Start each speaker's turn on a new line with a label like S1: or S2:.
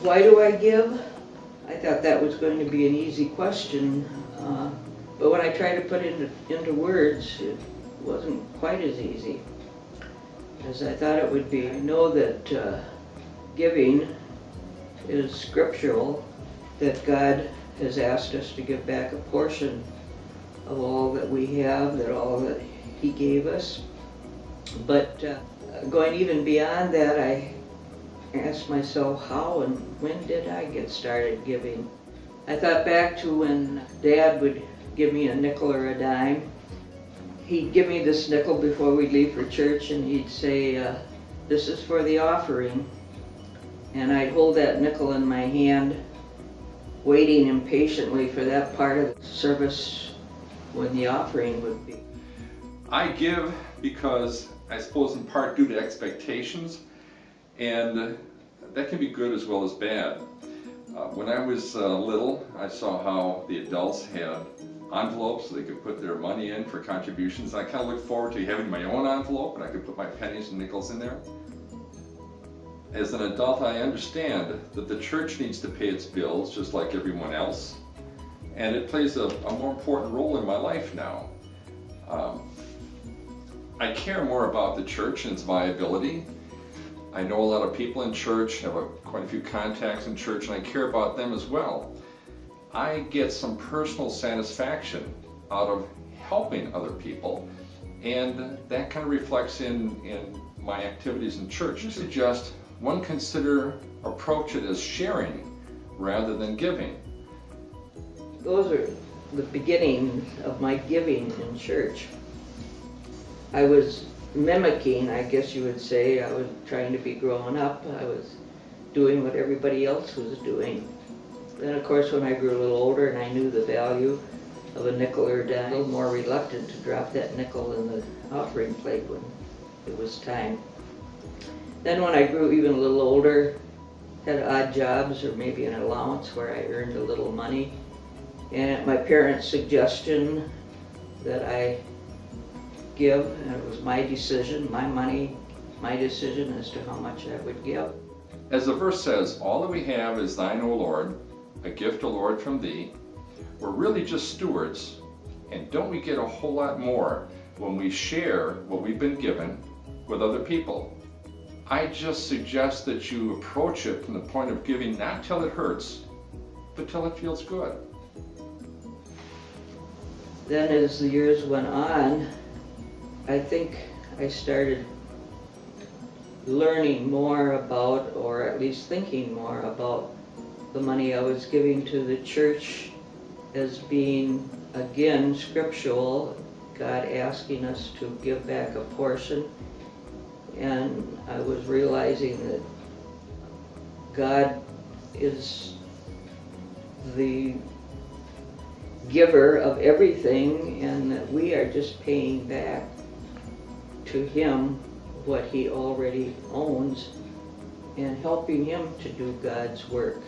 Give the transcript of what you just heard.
S1: Why do I give? I thought that was going to be an easy question, but when I tried to put it into words, it wasn't quite as easy as I thought it would be. I know that giving is scriptural, that God has asked us to give back a portion of all that we have, that all that He gave us. But going even beyond that, I asked myself, how and when did I get started giving? I thought back to when Dad would give me a nickel or a dime. He'd give me this nickel before we'd leave for church, and he'd say, this is for the offering. And I'd hold that nickel in my hand, waiting impatiently for that part of the service when the offering would be.
S2: I give because I suppose in part due to expectations, and that can be good as well as bad. When I was little, I saw how the adults had envelopes so they could put their money in for contributions. I kind of looked forward to having my own envelope and I could put my pennies and nickels in there. As an adult, I understand that the church needs to pay its bills just like everyone else, and it plays a more important role in my life now. I care more about the church and its viability. I know a lot of people in church, have quite a few contacts in church, and I care about them as well. I get some personal satisfaction out of helping other people, and that kind of reflects in my activities in church. I suggest one approach it as sharing rather than giving.
S1: Those are the beginning of my giving in church. I was mimicking, I guess you would say. I was trying to be growing up. I was doing what everybody else was doing. Then of course when I grew a little older and I knew the value of a nickel or a dime, I was a little more reluctant to drop that nickel in the offering plate when it was time. Then when I grew even a little older, had odd jobs or maybe an allowance where I earned a little money, and at my parents' suggestion that I give, and it was my decision, my money, my decision as to how much I would give.
S2: As the verse says, all that we have is thine, O Lord, a gift, O Lord, from thee. We're really just stewards, and don't we get a whole lot more when we share what we've been given with other people? I just suggest that you approach it from the point of giving not till it hurts, but till it feels good.
S1: Then as the years went on, I think I started learning more about, or at least thinking more about, the money I was giving to the church as being, again, scriptural, God asking us to give back a portion. And I was realizing that God is the giver of everything, and that we are just paying back to Him what He already owns and helping Him to do God's work.